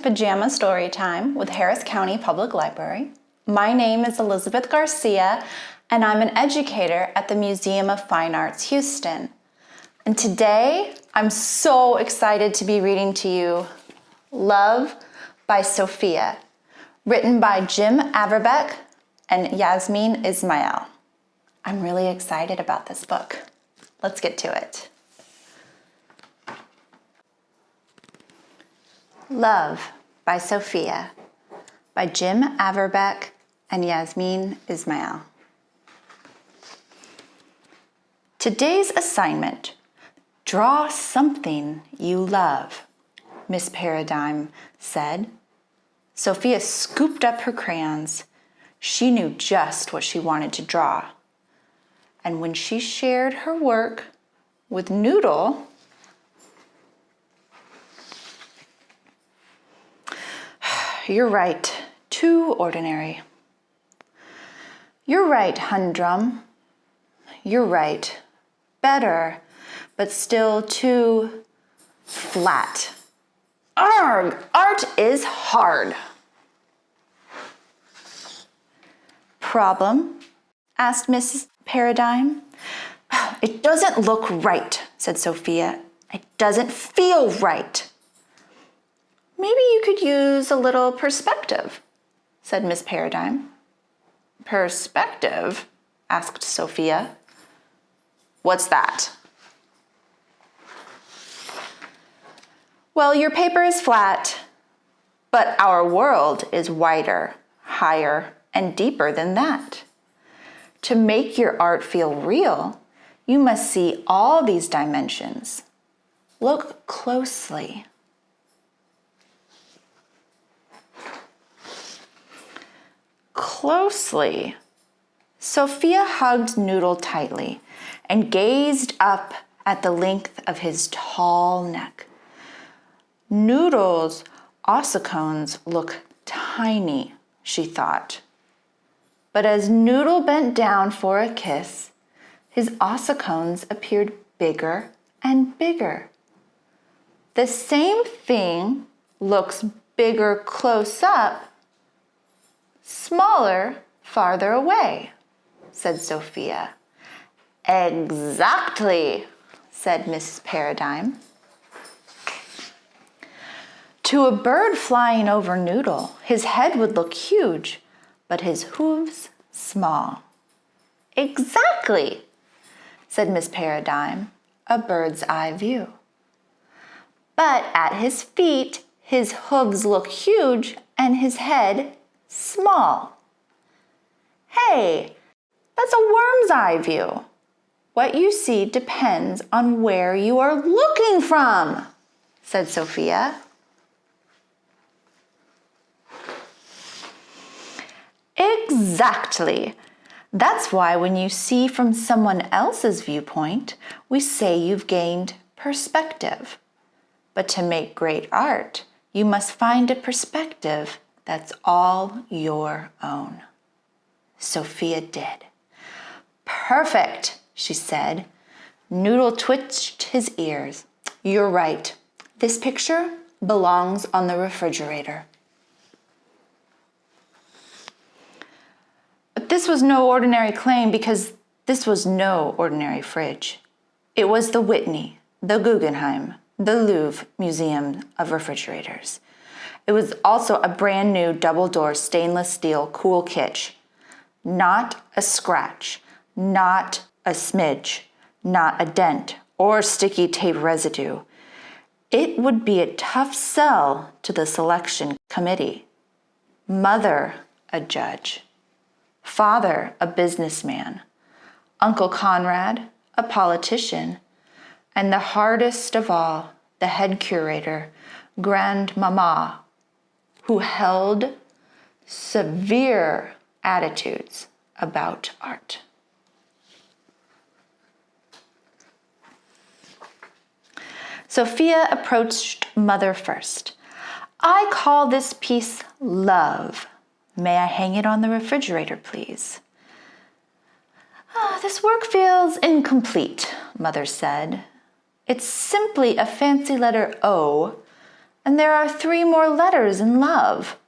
Pajama Storytime with Harris County Public Library. My name is Elizabeth Garcia, and I'm an educator at the Museum of Fine Arts, Houston. And today, I'm so excited to be reading to you Love by Sophia, written by Jim Averbeck and Yasmeen Ismail. I'm really excited about this book. Let's get to it. Love by Sophia by Jim Averbeck and Yasmeen Ismail. Today's assignment, draw something you love, Miss Paradigm said. Sophia scooped up her crayons. She knew just what she wanted to draw. And when she shared her work with Noodle, you're right, too ordinary. You're right, Humdrum. You're right, better, but still too flat. Arg! Art is hard. Problem? Asked Mrs. Paradigm. It doesn't look right, said Sophia. It doesn't feel right. Maybe you could use a little perspective, said Miss Paradigm. Perspective? Asked Sophia. What's that? Well, your paper is flat, but our world is wider, higher, and deeper than that. To make your art feel real, you must see all these dimensions. Look closely. Closely. Sophia hugged Noodle tightly and gazed up at the length of his tall neck. Noodle's ossicones look tiny, she thought. But as Noodle bent down for a kiss, his ossicones appeared bigger and bigger. The same thing looks bigger close up, smaller farther away, said Sophia. Exactly, said Mrs. Paradigm. To a bird flying over Noodle, his head would look huge, but his hooves small. Exactly, said Miss Paradigm, a bird's eye view. But at his feet, his hooves look huge and his head small. Hey, that's a worm's eye view. What you see depends on where you are looking from, said Sophia. Exactly. That's why when you see from someone else's viewpoint, we say you've gained perspective. But to make great art, you must find a perspective that's all your own. Sophia did. Perfect, she said. Noodle twitched his ears. You're right. This picture belongs on the refrigerator. But this was no ordinary claim because this was no ordinary fridge. It was the Whitney, the Guggenheim, the Louvre Museum of Refrigerators. It was also a brand new double-door stainless steel cool kitchen. Not a scratch, not a smidge, not a dent or sticky tape residue. It would be a tough sell to the selection committee. Mother, a judge. Father, a businessman. Uncle Conrad, a politician. And the hardest of all, the head curator, Grandmama, who held severe attitudes about art. Sophia approached Mother first. I call this piece Love. May I hang it on the refrigerator, please? This work feels incomplete, Mother said. It's simply a fancy letter O And there are 3 more letters in love.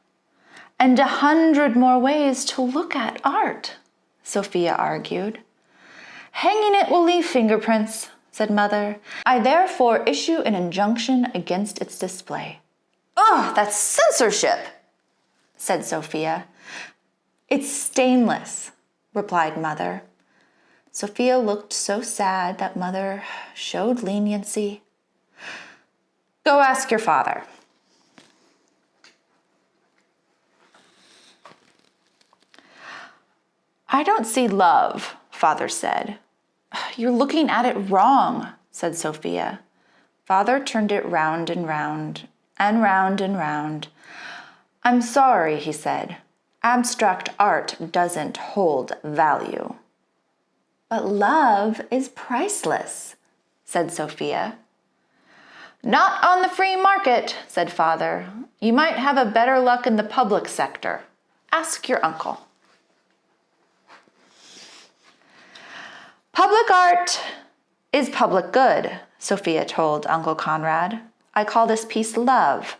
And 100 more ways to look at art, Sophia argued. Hanging it will leave fingerprints, said Mother. I therefore issue an injunction against its display. Oh, that's censorship, said Sophia. It's stainless, replied Mother. Sophia looked so sad that Mother showed leniency. Go ask your father. I don't see love, Father said. You're looking at it wrong, said Sophia. Father turned it round and round, and round and round. I'm sorry, he said. Abstract art doesn't hold value. But love is priceless, said Sophia. Not on the free market, said Father. You might have a better luck in the public sector. Ask your uncle. Public art is public good, Sophia told Uncle Conrad. I call this piece love.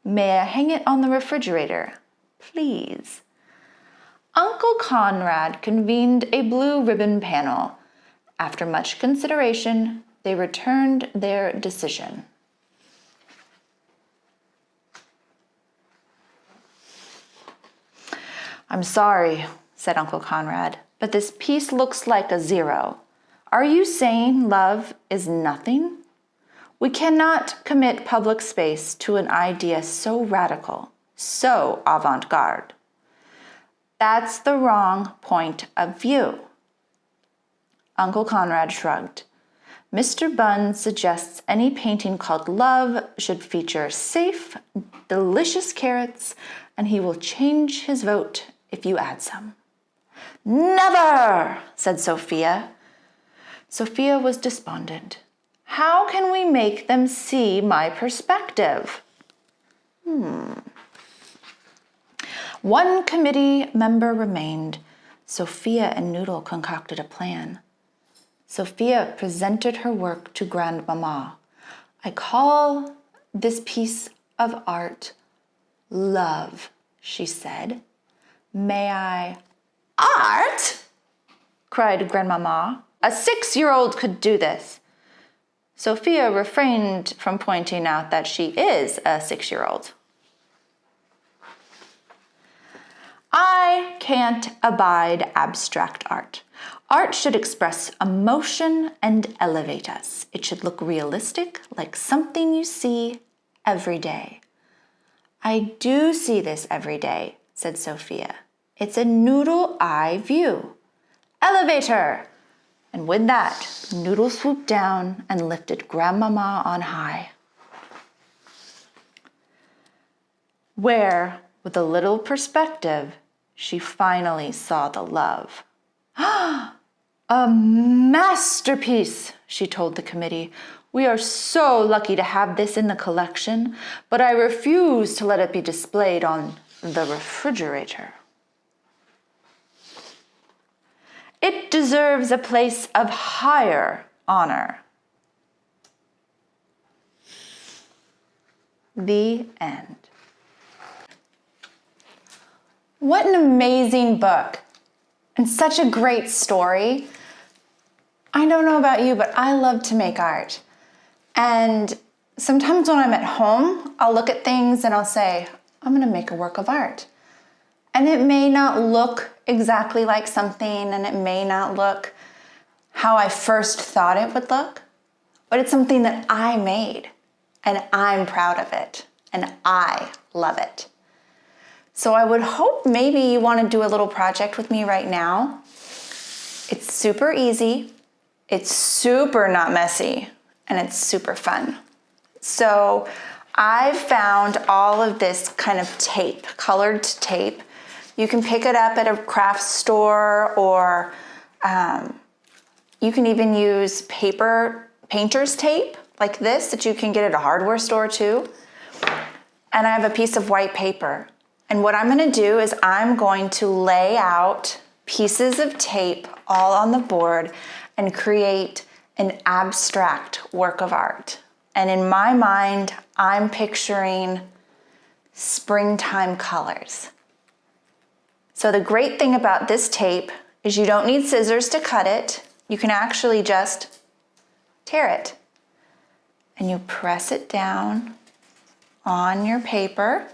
May I hang it on the refrigerator, please? Uncle Conrad convened a blue ribbon panel. After much consideration, they returned their decision. I'm sorry, said Uncle Conrad, but this piece looks like a 0. Are you saying love is nothing? We cannot commit public space to an idea so radical, so avant-garde. That's the wrong point of view. Uncle Conrad shrugged. Mr. Bunn suggests any painting called Love should feature safe, delicious carrots, and he will change his vote if you add some. Never, said Sophia. Sophia was despondent. How can we make them see my perspective? One committee member remained. Sophia and Noodle concocted a plan. Sophia presented her work to Grandmama. I call this piece of art love, she said. May I? Art? Cried Grandmama. A 6-year-old could do this. Sophia refrained from pointing out that she is a 6-year-old. I can't abide abstract art. Art should express emotion and elevate us. It should look realistic, like something you see every day. I do see this every day, said Sophia. It's a noodle eye view. Elevator! And with that, Noodle swooped down and lifted Grandmama on high. Where, with a little perspective, she finally saw the love. A masterpiece, she told the committee. We are so lucky to have this in the collection, but I refuse to let it be displayed on the refrigerator. It deserves a place of higher honor. The end. What an amazing book and such a great story. I don't know about you, but I love to make art. And sometimes when I'm at home, I'll look at things and I'll say, I'm gonna make a work of art. And it may not look exactly like something, and it may not look how I first thought it would look, but it's something that I made, and I'm proud of it, and I love it. So I would hope maybe you want to do a little project with me right now. It's super easy, it's super not messy, and it's super fun. So I've found all of this kind of tape, colored tape. You can pick it up at a craft store, or you can even use painter's tape like this that you can get at a hardware store too. And I have a piece of white paper. And what I'm gonna do is I'm going to lay out pieces of tape all on the board and create an abstract work of art. And in my mind, I'm picturing springtime colors. So the great thing about this tape is you don't need scissors to cut it. You can actually just tear it. And you press it down on your paper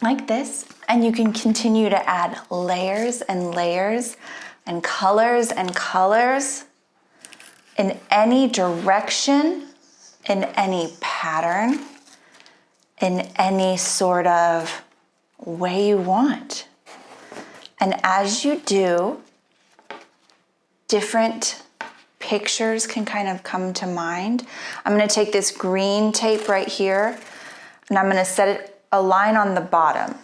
like this, and you can continue to add layers and layers and colors in any direction, in any pattern, in any sort of way you want. And as you do, different pictures can kind of come to mind. I'm going to take this green tape right here, and I'm going to set it a line on the bottom.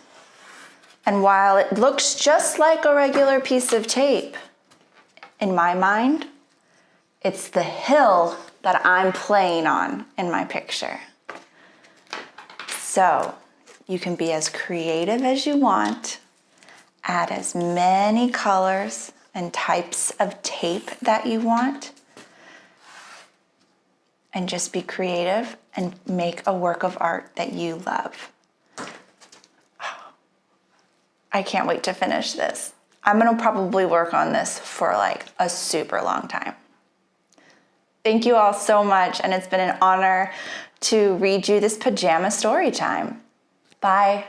And while it looks just like a regular piece of tape, in my mind, it's the hill that I'm playing on in my picture. So you can be as creative as you want, add as many colors and types of tape that you want, and just be creative and make a work of art that you love. I can't wait to finish this. I'm gonna probably work on this for like a super long time. Thank you all so much, and it's been an honor to read you this pajama story time. Bye.